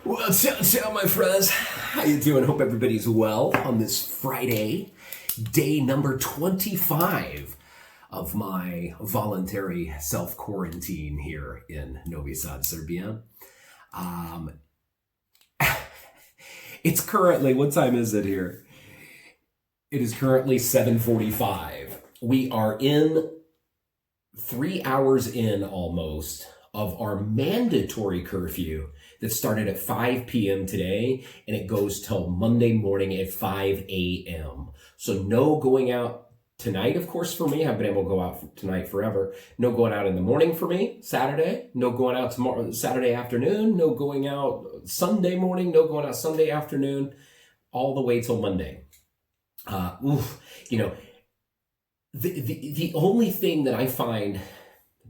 Ciao, my friends. How you doing? Hope everybody's well on this Friday, day number 25 of my voluntary self-quarantine here in Novi Sad, Serbia. It's currently, what time is it here? It is currently 7:45. We are in 3 hours in almost of our mandatory curfew that started at 5 p.m. today, and it goes till Monday morning at 5 a.m. So no going out tonight, of course, for me. I've been able to go out tonight forever. No going out in the morning for me, Saturday. No going out tomorrow, Saturday afternoon. No going out Sunday morning. No going out Sunday afternoon. All the way till Monday. The only thing that I find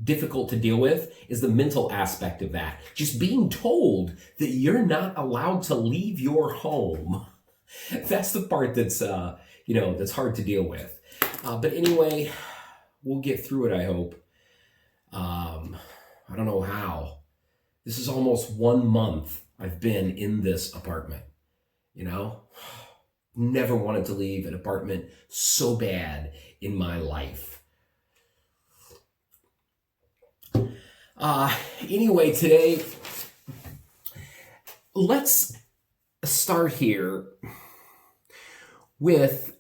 difficult to deal with is the mental aspect of that. Just being told that you're not allowed to leave your home. That's the part that's, that's hard to deal with. But anyway, we'll get through it, I hope. I don't know how. This is almost 1 month I've been in this apartment, Never wanted to leave an apartment so bad in my life. Anyway, today, let's start here with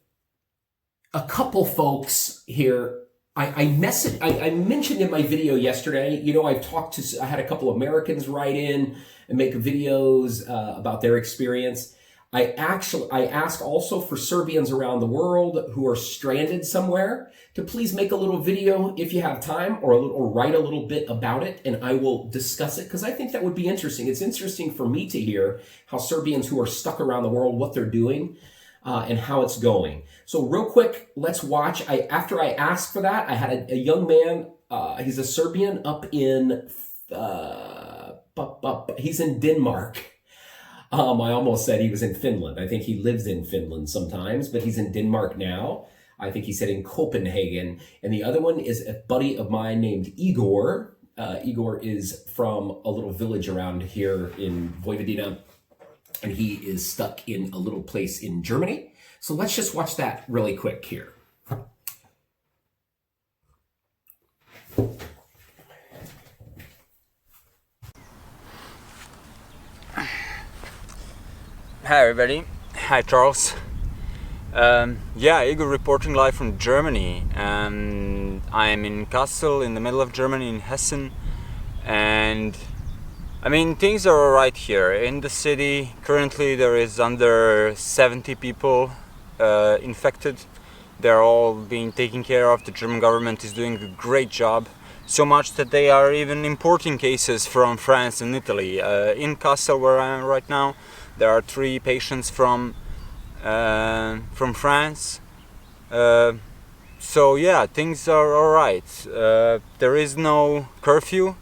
a couple folks here. I mentioned in my video yesterday, I had a couple Americans write in and make videos about their experience. I asked also for Serbians around the world who are stranded somewhere to please make a little video if you have time, or write a little bit about it, and I will discuss it because I think that would be interesting. It's interesting for me to hear how Serbians who are stuck around the world, what they're doing, and how it's going. So real quick, let's watch. After I asked for that, I had a young man, he's a Serbian up in, he's in Denmark. I almost said he was in Finland. I think he lives in Finland sometimes, but he's in Denmark now. I think he said in Copenhagen. And the other one is a buddy of mine named Igor. Igor is from a little village around here in Vojvodina, and he is stuck in a little place in Germany. So let's just watch that really quick here. Hi everybody, hi Charles. Igor reporting live from Germany. I'm in Kassel, in the middle of Germany, in Hessen, and things are alright here in the city. Currently there is under 70 people infected. They're all being taken care of. The German government is doing a great job, so much that they are even importing cases from France and Italy. In Kassel, where I am right now, there are 3 patients from France. Things are alright. There is no curfew,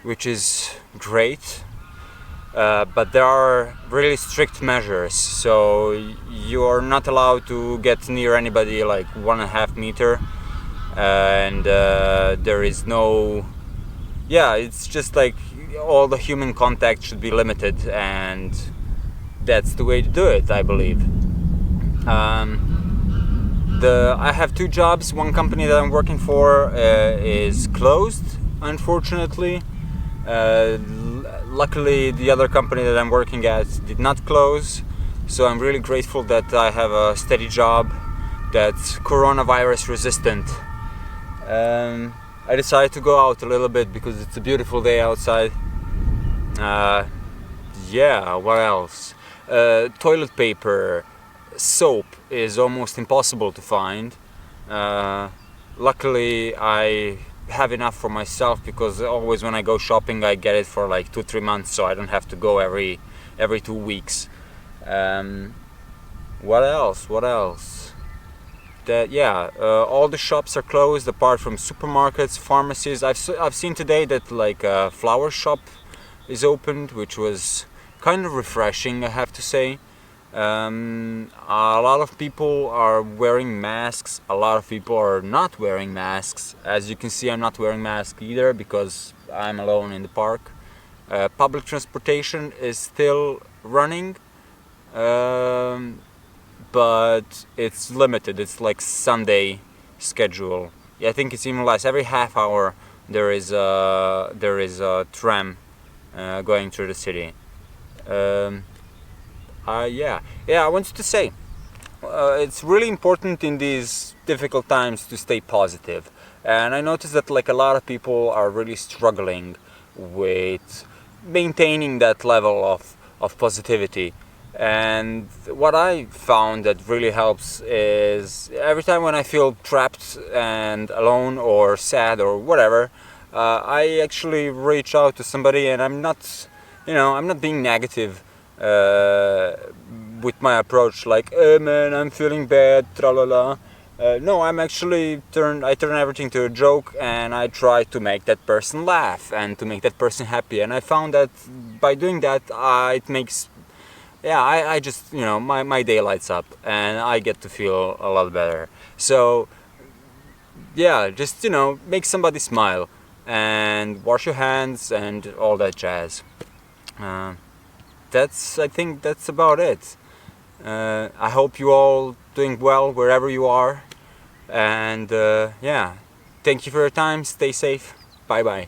which is great, but there are really strict measures. So you are not allowed to get near anybody like 1.5 meter, and there is no. It's just like all the human contact should be limited, and that's the way to do it, I believe. I have 2 jobs. One company that I'm working for is closed, unfortunately. Luckily, the other company that I'm working at did not close, so I'm really grateful that I have a steady job that's coronavirus resistant. I decided to go out a little bit because it's a beautiful day outside. What else? Toilet paper, soap is almost impossible to find. Luckily, I have enough for myself because always when I go shopping, I get it for like 2-3 months, so I don't have to go every 2 weeks. What else? All the shops are closed apart from supermarkets, pharmacies. I've seen today that like a flower shop is opened, which was kind of refreshing, I have to say. A lot of people are wearing masks, a lot of people are not wearing masks. As you can see, I'm not wearing masks either because I'm alone in the park. Public transportation is still running, but it's limited. It's like Sunday schedule. Yeah, I think it's even less. Every half hour there is a tram going through the city. Yeah. I wanted to say it's really important in these difficult times to stay positive. And I noticed that like a lot of people are really struggling with maintaining that level of positivity. And what I found that really helps is every time when I feel trapped and alone or sad or whatever, I actually reach out to somebody, and I'm not being negative with my approach, like, "Oh man, I'm feeling bad, tra-la-la." No, I turn everything to a joke, and I try to make that person laugh and to make that person happy. And I found that by doing that, it makes, I just, my day lights up, and I get to feel a lot better. So, just, make somebody smile, and wash your hands, and all that jazz. I think that's about it. I hope you all doing well wherever you are. And thank you for your time. Stay safe. Bye bye.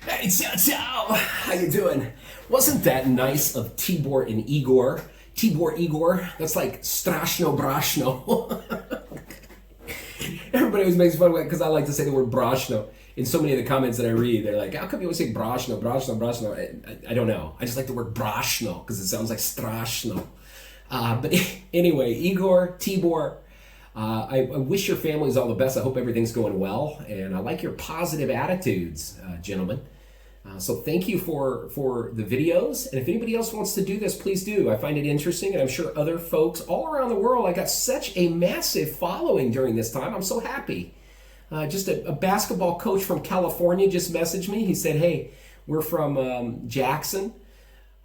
Hey, ciao. How you doing? Wasn't that nice of Tibor and Igor? Igor, that's like strashno brashno. Everybody always makes fun of it because I like to say the word brashno. In so many of the comments that I read, they're like, how come you always say brashno? I don't know. I just like the word brashno because it sounds like strashno. But anyway, Igor, Tibor, I wish your families all the best. I hope everything's going well. And I like your positive attitudes, gentlemen. So thank you for the videos. And if anybody else wants to do this, please do. I find it interesting, and I'm sure other folks all around the world. I got such a massive following during this time. I'm so happy. Just a basketball coach from California just messaged me. He said, hey, we're from Jackson,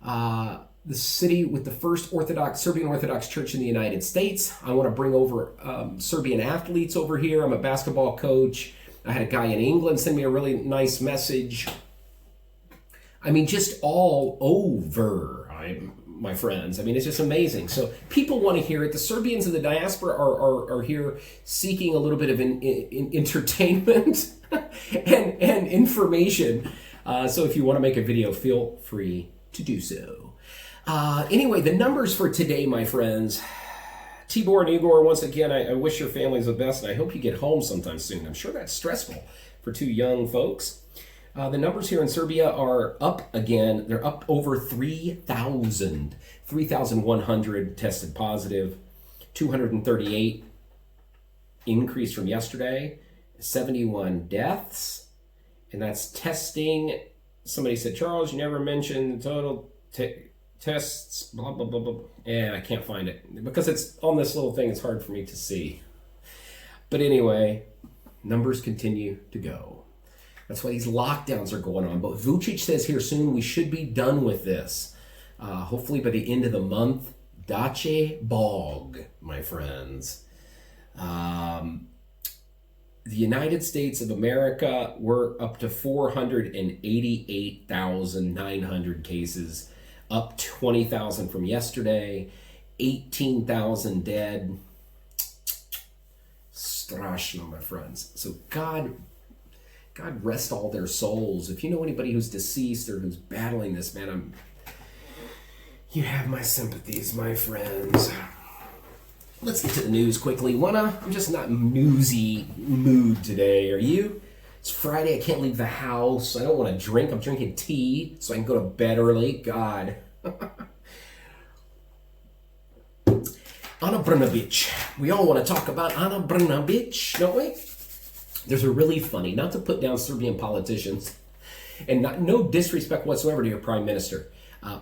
the city with the first Serbian Orthodox church in the United States. I want to bring over Serbian athletes over here. I'm a basketball coach. I had a guy in England send me a really nice message. I mean, just all over, my friends. I mean, it's just amazing. So people want to hear it. The Serbians in the diaspora are here seeking a little bit of entertainment and information. So if you want to make a video, feel free to do so. Anyway, the numbers for today, my friends. Tibor and Igor, once again, I wish your families the best, and I hope you get home sometime soon. I'm sure that's stressful for two young folks. The numbers here in Serbia are up again. They're up over 3,000. 3,100 tested positive. 238 increase from yesterday. 71 deaths. And that's testing. Somebody said, Charles, you never mentioned the total tests, blah, blah, blah, blah. Yeah, I can't find it. Because it's on this little thing, it's hard for me to see. But anyway, numbers continue to go. That's why these lockdowns are going on. But Vucic says here soon we should be done with this. Hopefully by the end of the month. Dace Bog, my friends. The United States of America, we're up to 488,900 cases. Up 20,000 from yesterday. 18,000 dead. Strashno, my friends. So God rest all their souls. If you know anybody who's deceased or who's battling this, man, you have my sympathies, my friends. Let's get to the news quickly. I'm just not newsy mood today. Are you? It's Friday. I can't leave the house. I don't want to drink. I'm drinking tea so I can go to bed early. God. Ana Brnabic. We all want to talk about Ana Brnabic, don't we? There's a really funny, not to put down Serbian politicians, and no disrespect whatsoever to your prime minister.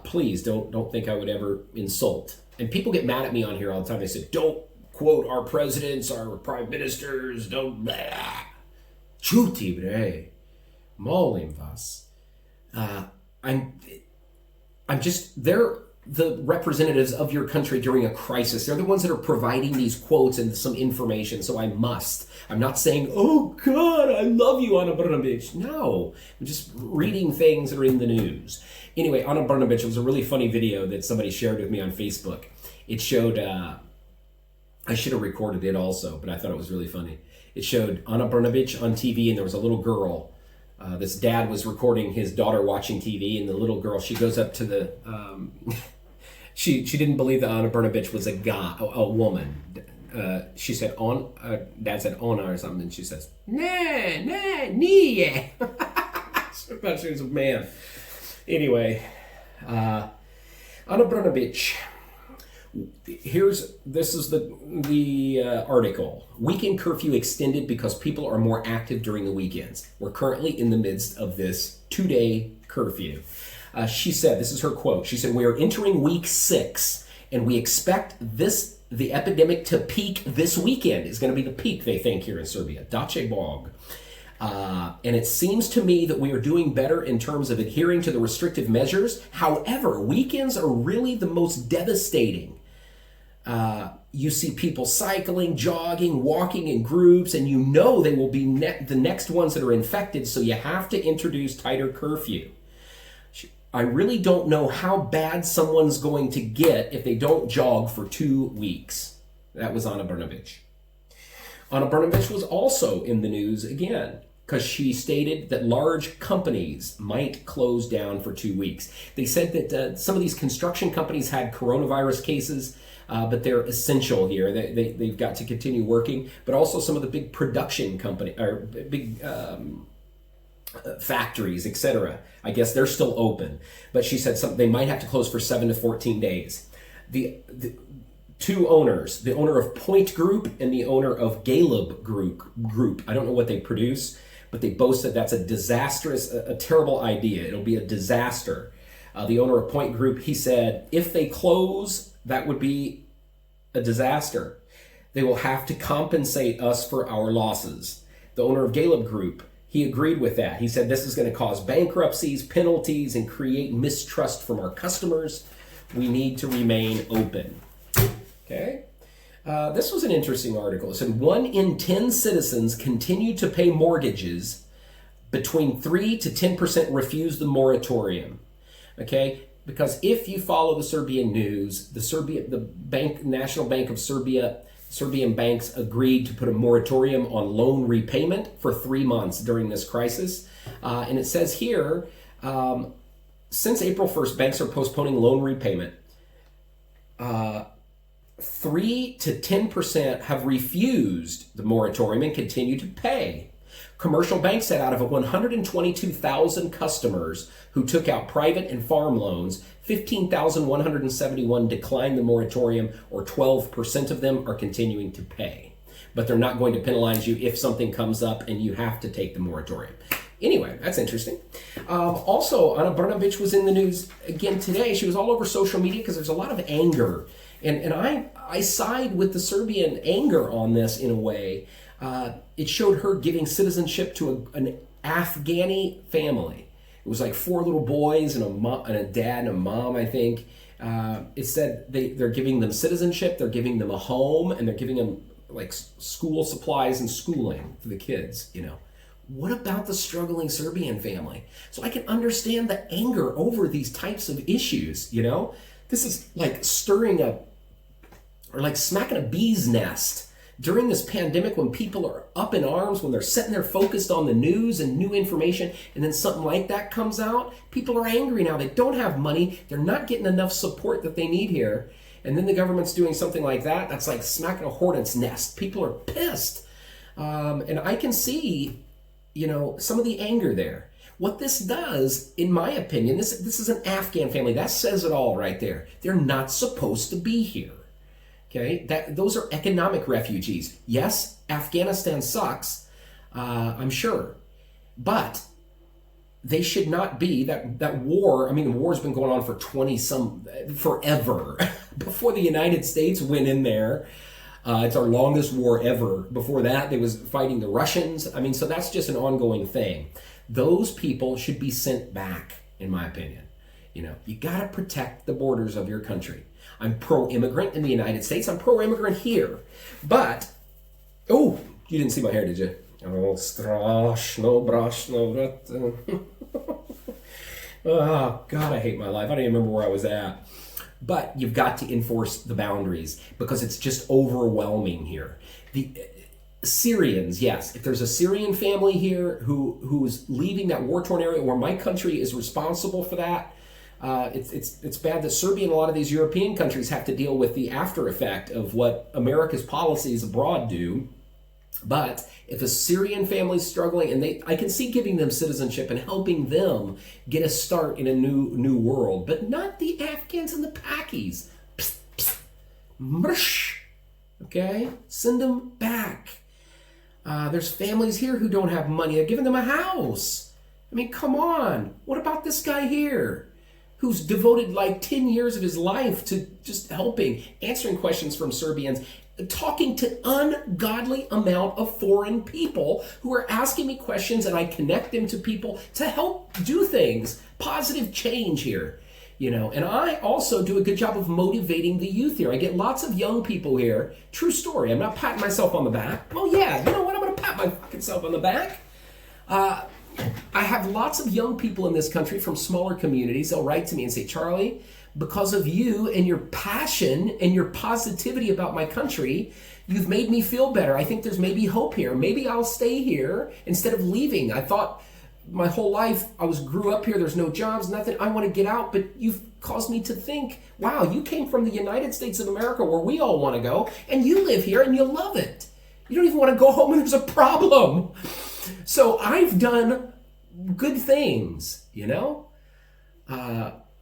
Please don't think I would ever insult. And people get mad at me on here all the time. They say, don't quote our presidents, our prime ministers, don't blah. Čuti bre, molim vas. I'm just, the representatives of your country during a crisis. They're the ones that are providing these quotes and some information, so I must. I'm not saying, oh God, I love you, Ana Brnabic. No, I'm just reading things that are in the news. Anyway, Ana Brnabic, it was a really funny video that somebody shared with me on Facebook. It showed, I should have recorded it also, but I thought it was really funny. It showed Ana Brnabic on TV, and there was a little girl. This dad was recording his daughter watching TV, and the little girl, she goes up to the, she didn't believe that Ana Brnabic was a woman. She said, Dad said, Ona or something, and she says, nah, nie. She thought she was a man. Anyway, Ana Brnabic. This is the article. Weekend curfew extended because people are more active during the weekends. We're currently in the midst of this 2-day curfew. She said, this is her quote. She said, we are entering week 6 and we expect the epidemic to peak this weekend. Is going to be the peak, they think, here in Serbia. Dace Bog. And it seems to me that we are doing better in terms of adhering to the restrictive measures. However, weekends are really the most devastating. You see people cycling, jogging, walking in groups, and you know they will be the next ones that are infected, so you have to introduce tighter curfew. I really don't know how bad someone's going to get if they don't jog for 2 weeks. That was Ana Brnabic. Ana Brnabic was also in the news again because she stated that large companies might close down for 2 weeks. They said that some of these construction companies had coronavirus cases, but they're essential here. They've got to continue working, but also some of the big production company or big factories, etc. I guess they're still open, but she said they might have to close for 7 to 14 days. The two owners, the owner of Point Group and the owner of Galeb Group. I don't know what they produce, but they both said that's a disastrous, a terrible idea. It'll be a disaster. The owner of Point Group, he said, if they close, that would be a disaster. They will have to compensate us for our losses. The owner of Galeb Group, he agreed with that. He said this is going to cause bankruptcies, penalties, and create mistrust from our customers. We need to remain open. Okay. This was an interesting article. It said 1 in 10 citizens continue to pay mortgages. Between 3 to 10% refuse the moratorium. Okay, because if you follow the Serbian news, National Bank of Serbia, Serbian banks agreed to put a moratorium on loan repayment for 3 months during this crisis. And it says here, since April 1st, banks are postponing loan repayment. 3 to 10% have refused the moratorium and continue to pay. Commercial banks said out of 122,000 customers who took out private and farm loans, 15,171 declined the moratorium, or 12% of them are continuing to pay. But they're not going to penalize you if something comes up and you have to take the moratorium. Anyway, that's interesting. Also, Ana Brnabic was in the news again today. She was all over social media because there's a lot of anger. And I side with the Serbian anger on this in a way. It showed her giving citizenship to an Afghani family. It was like 4 little boys and a dad and a mom, I think. It said they're giving them citizenship, they're giving them a home, and they're giving them like school supplies and schooling for the kids, you know. What about the struggling Serbian family? So I can understand the anger over these types of issues, you know. This is like stirring up, or like smacking a bee's nest during this pandemic when people are up in arms, when they're sitting there focused on the news and new information, and then something like that comes out. People are angry now. They don't have money. They're not getting enough support that they need here. And then the government's doing something like that. That's like smacking a hornet's nest. People are pissed. And I can see, you know, some of the anger there. What this does, in my opinion, this is an Afghan family. That says it all right there. They're not supposed to be here. Okay, those are economic refugees. Yes, Afghanistan sucks, I'm sure, but they should not be. That war, I mean, the war's been going on for forever. Before the United States went in there, it's our longest war ever. Before that, they was fighting the Russians. I mean, so that's just an ongoing thing. Those people should be sent back, in my opinion. You got to protect the borders of your country. I'm pro-immigrant in the United States. I'm pro-immigrant here. But, oh, you didn't see my hair, did you? Oh, straszno, braszno. Oh, God, I hate my life. I don't even remember where I was at. But you've got to enforce the boundaries because it's just overwhelming here. The Syrians, yes. If there's a Syrian family here who's leaving that war-torn area where my country is responsible for that, it's bad that Serbia and a lot of these European countries have to deal with the after effect of what America's policies abroad do. But if a Syrian family is struggling, and I can see giving them citizenship and helping them get a start in a new world, but not the Afghans and the Pakis. Psst, psst, mrsh. Okay, send them back. There's families here who don't have money. They're giving them a house. I mean, come on. What about this guy here, who's devoted like 10 years of his life to just helping, answering questions from Serbians, talking to ungodly amount of foreign people who are asking me questions, and I connect them to people to help do things, positive change here, and I also do a good job of motivating the youth here. I get lots of young people here. True story. I'm not patting myself on the back. Well, yeah, you know what? I'm going to pat my fucking self on the back. I have lots of young people in this country from smaller communities. They'll write to me and say, Charlie, because of you and your passion and your positivity about my country, you've made me feel better. I think there's maybe hope here. Maybe I'll stay here instead of leaving. I thought my whole life I grew up here. There's no jobs, nothing. I want to get out, but you've caused me to think, wow, you came from the United States of America where we all want to go, and you live here and you love it. You don't even want to go home when there's a problem. So I've done good things,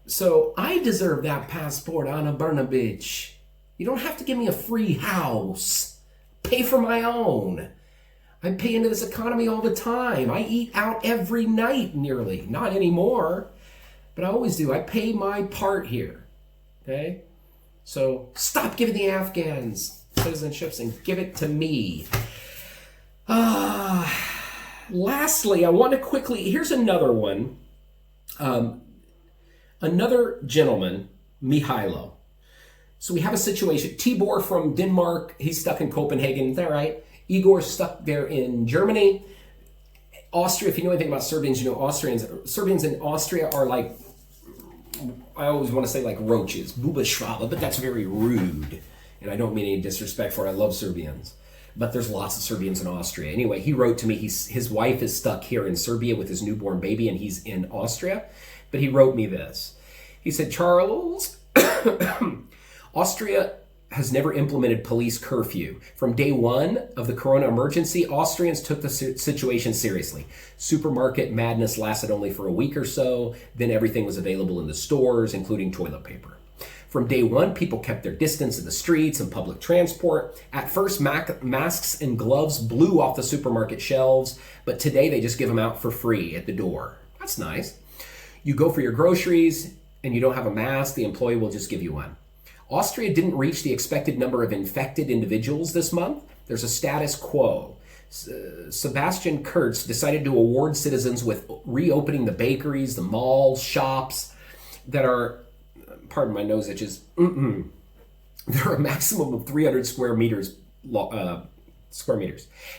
So I deserve that passport, Anna Brnabic. You don't have to give me a free house. Pay for my own. I pay into this economy all the time. I eat out every night nearly. Not anymore, but I always do. I pay my part here. Okay? So stop giving the Afghans citizenships and give it to me. Lastly, I want to quickly, here's another one. Another gentleman, Mihailo. So we have a situation. Tibor from Denmark, he's stuck in Copenhagen. Is that right? Igor's stuck there in Germany. Austria, if you know anything about Serbians, Austrians. Serbians in Austria are like, I always want to say like roaches, buba schwaba, but that's very rude. And I don't mean any disrespect for it. I love Serbians. But there's lots of Serbians in Austria. Anyway, he wrote to me, his wife is stuck here in Serbia with his newborn baby, and he's in Austria. But he wrote me this. He said, Charles, Austria has never implemented police curfew. From day one of the corona emergency, Austrians took the situation seriously. Supermarket madness lasted only for a week or so. Then everything was available in the stores, including toilet paper. From day one, people kept their distance in the streets and public transport. At first, masks and gloves blew off the supermarket shelves, but today they just give them out for free at the door. That's nice. You go for your groceries and you don't have a mask, the employee will just give you one. Austria didn't reach the expected number of infected individuals this month. There's a status quo. Sebastian Kurz decided to award citizens with reopening the bakeries, the malls, shops that are, pardon my nose itches, there are a maximum of 300 square meters.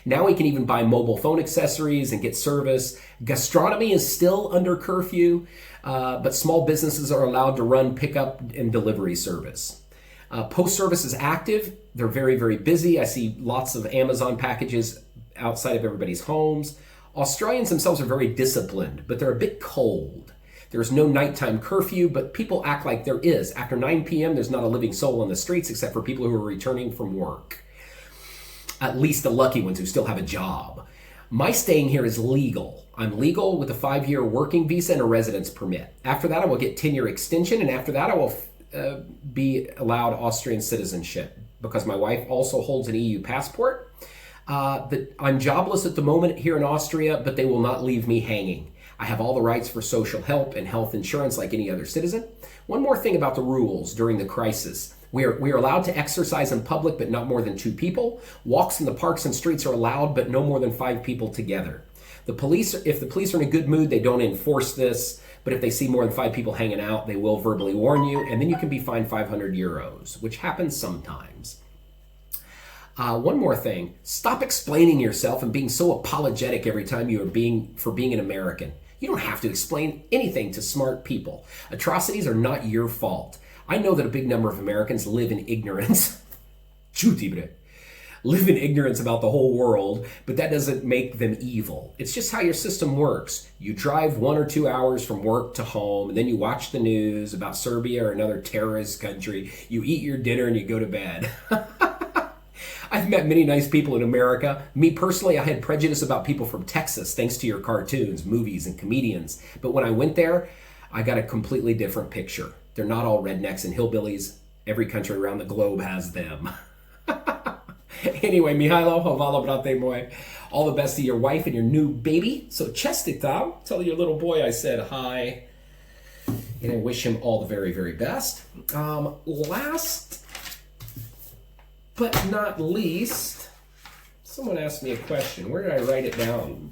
Now we can even buy mobile phone accessories and get service. Gastronomy is still under curfew, but small businesses are allowed to run pickup and delivery service. Post service is active. They're very, very busy. I see lots of Amazon packages outside of everybody's homes. Australians themselves are very disciplined, but they're a bit cold. There's no nighttime curfew, but people act like there is. After 9 p.m., there's not a living soul on the streets except for people who are returning from work. At least the lucky ones who still have a job. My staying here is legal. I'm legal with a 5-year working visa and a residence permit. After that, I will get 10-year extension, and after that, I will be allowed Austrian citizenship because my wife also holds an EU passport. I'm jobless at the moment here in Austria, but they will not leave me hanging. I have all the rights for social help and health insurance like any other citizen. One more thing about the rules during the crisis. We are allowed to exercise in public, but not more than 2 people. Walks in the parks and streets are allowed, but no more than 5 people together. If the police are in a good mood, they don't enforce this, But if they see more than 5 people hanging out, they will verbally warn you, and then you can be fined 500 euros, which happens sometimes. One more thing, stop explaining yourself and being so apologetic every time you are being an American. You don't have to explain anything to smart people. Atrocities are not your fault. I know that a big number of Americans live in ignorance. Tibor. Live in ignorance about the whole world, but that doesn't make them evil. It's just how your system works. You drive 1 or 2 hours from work to home, and then you watch the news about Serbia or another terrorist country. You eat your dinner and you go to bed. I've met many nice people in America. Me personally, I had prejudice about people from Texas thanks to your cartoons, movies, and comedians. But when I went there, I got a completely different picture. They're not all rednecks and hillbillies. Every country around the globe has them. Anyway, Mihailo, hvala brate moje. All the best to your wife and your new baby. So čestitam. Tell your little boy I said hi. And I wish him all the very, very best. Last but not least, someone asked me a question. Where did I write it down?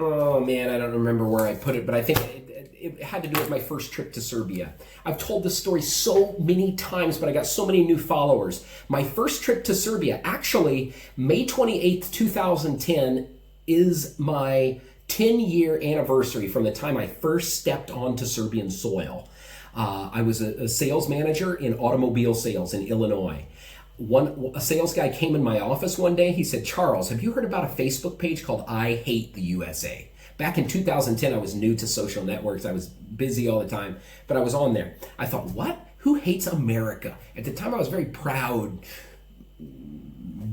Oh man, I don't remember where I put it, but I think it had to do with my first trip to Serbia. I've told this story so many times, but I got so many new followers. My first trip to Serbia, actually, May 28th, 2010, is my 10-year anniversary from the time I first stepped onto Serbian soil. I was a sales manager in automobile sales in Illinois. A sales guy came in my office one day. He said, "Charles, have you heard about a Facebook page called I Hate the USA?" Back in 2010, I was new to social networks. I was busy all the time, but I was on there. I thought, what? Who hates America? At the time, I was very proud,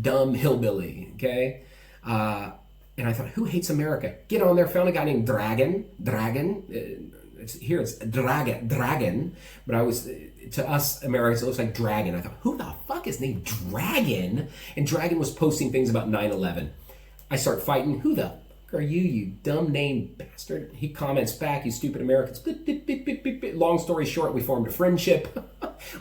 dumb hillbilly, okay? And I thought, who hates America? Get on there, found a guy named Dragan. Here it's Dragan, but to us Americans, it looks like Dragon. I thought, who the fuck is named Dragon? And Dragon was posting things about 9/11. I start fighting, who the fuck are you dumb name bastard? He comments back, you stupid Americans. Long story short, we formed a friendship.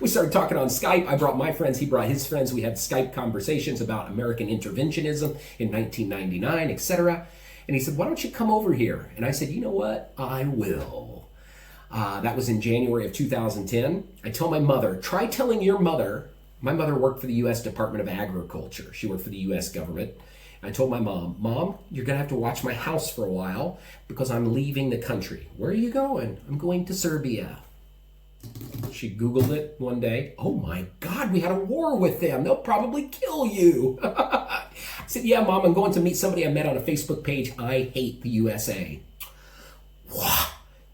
We started talking on Skype. I brought my friends, he brought his friends. We had Skype conversations about American interventionism in 1999, etc. And he said, why don't you come over here? And I said, you know what? I will. That was in January of 2010. I told my mother, try telling your mother. My mother worked for the U.S. Department of Agriculture. She worked for the U.S. government. I told my mom, you're going to have to watch my house for a while because I'm leaving the country. Where are you going? I'm going to Serbia. She Googled it one day. Oh my God, we had a war with them. They'll probably kill you. I said, yeah, Mom, I'm going to meet somebody I met on a Facebook page. I hate the USA. Wow.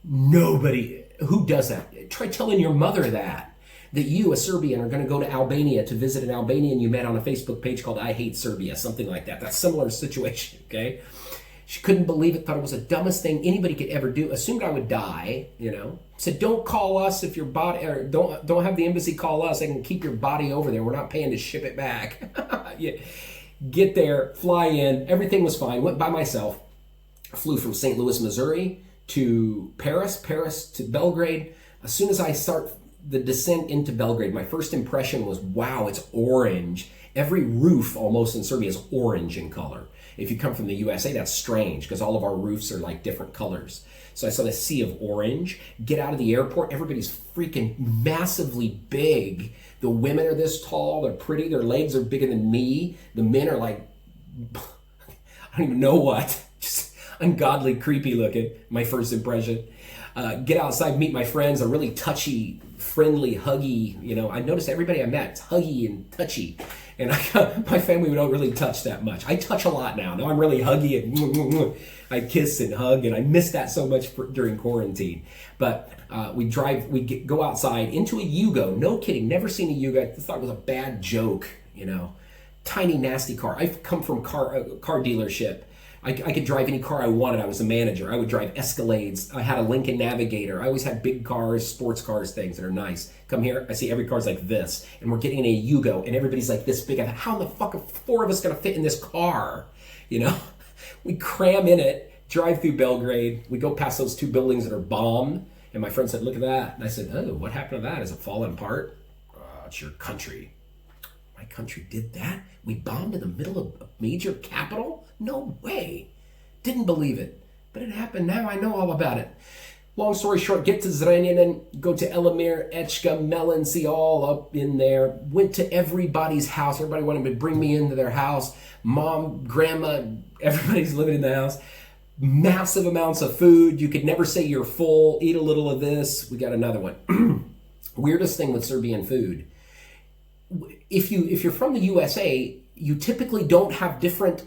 Nobody, who does that? Try telling your mother that you, a Serbian, are going to go to Albania to visit an Albanian you met on a Facebook page called I Hate Serbia, something like that. That's a similar situation, okay? She couldn't believe it, thought it was the dumbest thing anybody could ever do, assumed I would die, Said, don't call us if your body, or don't have the embassy call us. They can keep your body over there. We're not paying to ship it back. Yeah. Get there, fly in, everything was fine. Went by myself, flew from St. Louis, Missouri to Paris to Belgrade. As soon as I start the descent into Belgrade, my first impression was, wow, it's orange. Every roof almost in Serbia is orange in color. If you come from the USA, that's strange because all of our roofs are like different colors. So I saw this sea of orange. Get out of the airport, everybody's freaking massively big. The women are this tall, they're pretty, their legs are bigger than me. The men are like, I don't even know what. Just ungodly, creepy looking, my first impression. Get outside, meet my friends, are really touchy, friendly, huggy. I noticed everybody I met is huggy and touchy. And my family, we don't really touch that much. I touch a lot now. Now I'm really huggy and I kiss and hug, and I miss that so much during quarantine. But we go outside into a Yugo. No kidding, never seen a Yugo. I thought it was a bad joke, Tiny, nasty car. I've come from car dealership. I could drive any car I wanted. I was a manager. I would drive Escalades. I had a Lincoln Navigator. I always had big cars, sports cars, things that are nice. Come here, I see every car's like this, and we're getting in a Yugo, and everybody's like this big. How in the fuck are 4 of us gonna fit in this car? We cram in it, drive through Belgrade. We go past those 2 buildings that are bombed, and my friend said, "Look at that." And I said, "Oh, what happened to that? Is it falling apart?" It's your country. My country did that? We bombed in the middle of a major capital? No way. Didn't believe it. But it happened. Now I know all about it. Long story short, get to Zrenjanin, go to Elimir, Echka, Melancy, all up in there. Went to everybody's house. Everybody wanted to bring me into their house. Mom, grandma, everybody's living in the house. Massive amounts of food. You could never say you're full. Eat a little of this. We got another one. Weirdest thing with Serbian food. If you're from the USA, you typically don't have different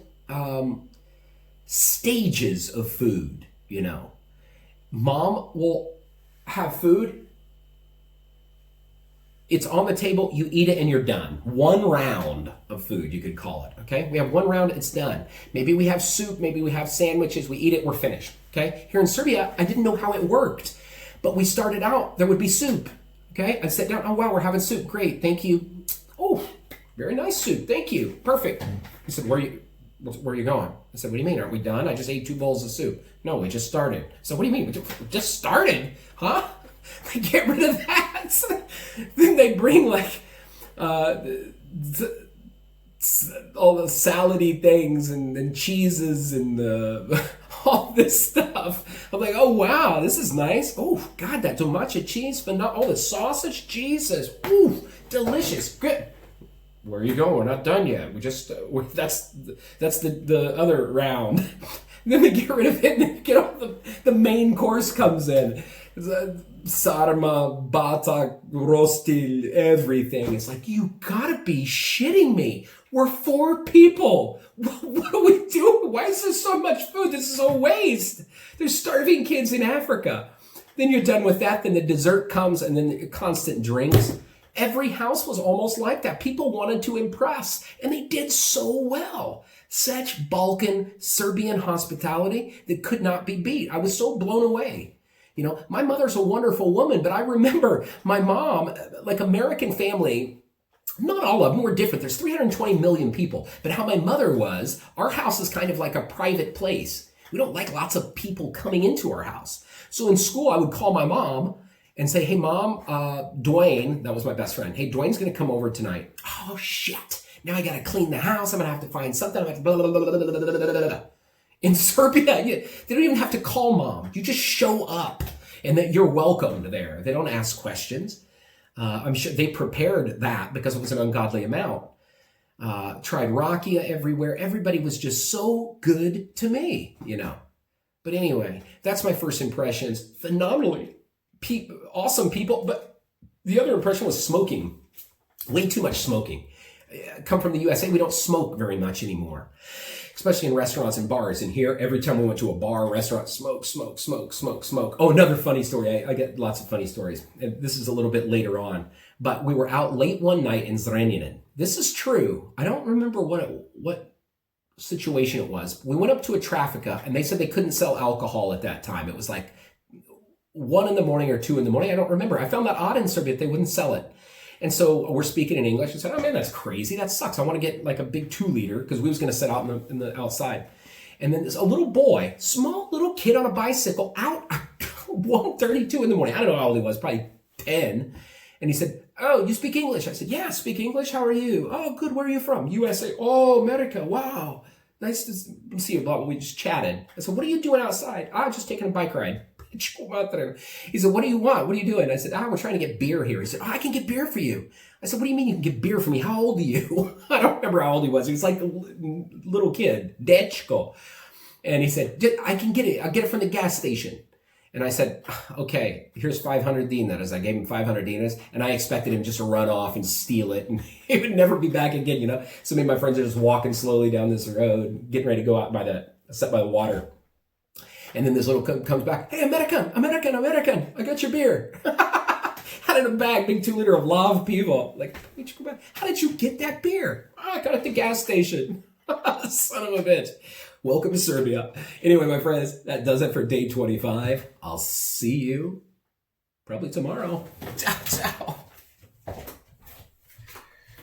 stages of food, you know. Mom will have food. It's on the table, you eat it and you're done. One round of food, you could call it, okay? We have one round, it's done. Maybe we have soup, maybe we have sandwiches, we eat it, we're finished, okay? Here in Serbia, I didn't know how it worked, but we started out, there would be soup, okay? I'd sit down, oh wow, we're having soup, great, thank you. Oh, very nice soup, thank you, perfect. He said, where are you going? I said, what do you mean? Aren't we done? I just ate 2 bowls of soup. No, we just started. So what do you mean? We just started? Huh? They get rid of that. Then they bring like all the salady things and cheeses and all this stuff. I'm like, oh wow, this is nice. Oh God, that tomato cheese, all the sausage, Jesus, ooh, delicious. Good. Where are you going? We're not done yet. That's the other round. Then they get rid of it and get off the main course comes in. Sarma, batak, rostil, everything. It's like, you gotta be shitting me. We're 4 people. What are we doing? Why is there so much food? This is a waste. There's starving kids in Africa. Then you're done with that. Then the dessert comes and then the constant drinks. Every house was almost like that. People wanted to impress, and they did so well. Such Balkan, Serbian hospitality that could not be beat. I was so blown away. You know, my mother's a wonderful woman, but I remember my mom, like American family, not all of them were different. There's 320 million people, but how my mother was, our house is kind of like a private place. We don't like lots of people coming into our house. So in school, I would call my mom and say, hey, Mom, Dwayne, that was my best friend. Hey, Dwayne's going to come over tonight. Oh, shit. Now I got to clean the house. I'm going to have to find something. I'm going to blah, blah, blah, blah, blah, blah, blah, blah. In Serbia, they don't even have to call Mom. You just show up and that you're welcomed there. They don't ask questions. I'm sure they prepared that because it was an ungodly amount. Tried rakia everywhere. Everybody was just so good to me, you know. But anyway, that's my first impressions. Phenomenally awesome people, but the other impression was smoking. Way too much smoking. I come from the USA, we don't smoke very much anymore, especially in restaurants and bars. And here, every time we went to a bar, restaurant, smoke. Oh, another funny story. I get lots of funny stories. And this is a little bit later on, but we were out late one night in Zrenjanin. This is true. I don't remember what situation it was. We went up to a traffica and they said they couldn't sell alcohol at that time. It was like 1 in the morning or 2 in the morning. I don't remember. I found that odd in Serbia. They wouldn't sell it. And so we're speaking in English. I said, oh man, that's crazy. That sucks. I want to get like a big 2-liter because we was going to set out in the outside. And then there's a little boy, small little kid on a bicycle out 1:32 in the morning. I don't know how old he was, probably 10. And he said, oh, you speak English? I said, yeah, I speak English. How are you? Oh, good. Where are you from? USA. Oh, America. Wow. Nice to see you. We just chatted. I said, what are you doing outside? Just taking a bike ride. He said, what do you want? What are you doing? I said, we're trying to get beer here. He said, I can get beer for you. I said, what do you mean you can get beer for me? How old are you? I don't remember how old he was. He was like a little kid, Dechko. And he said, I can get it. I'll get it from the gas station. And I said, okay, here's 500 dinas. I gave him 500 dinas, and I expected him just to run off and steal it, and he would never be back again, you know? So me and my friends are just walking slowly down this road, getting ready to go out by the water. And then this little comes back, hey, American, I got your beer. Had in a bag, big 2-liter of love people. Like, how did you get that beer? I got it at the gas station. Son of a bitch. Welcome to Serbia. Anyway, my friends, that does it for day 25. I'll see you probably tomorrow. Ciao, ciao.